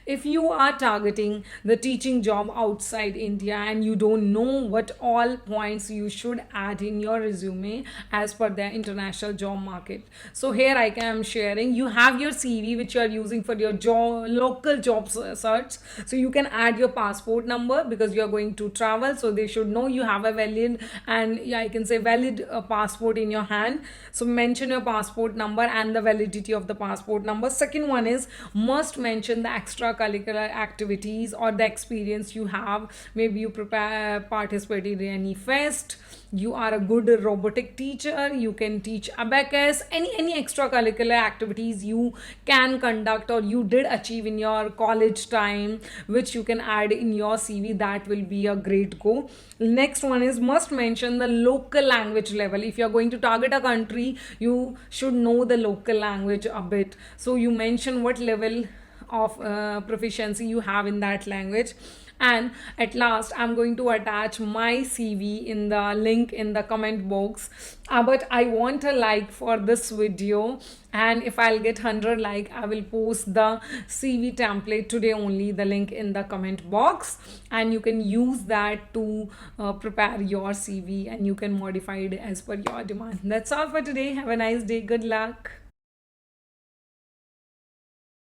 If you are targeting the teaching job outside India and you don't know what all points you should add in your resume as per the international job market, so here I am sharing. You have your CV which you are using for your job, local job search. So you can add your passport number because you are going to travel, so they should know you have a valid, and yeah, I can say valid passport in your hand. So mention your passport number and the validity of the passport number. Second one is, must mention the extracurricular activities or the experience you have. Maybe you prepare participated in any fest, you are a good robotic teacher, you can teach abacus, any extracurricular activities you can conduct or you did achieve in your college time, which you can add in your CV. That will be a great go. Next one is, must mention the local language level. If you're going to target a country, you should know the local language a bit, so you mention what level of proficiency you have in that language. And at last, I'm going to attach my CV in the link in the comment box. But I want a like for this video, and if I'll get 100 like, I will post the CV template today only, the link in the comment box, and you can use that to prepare your CV and you can modify it as per your demand. That's all for today. Have a nice day. Good luck.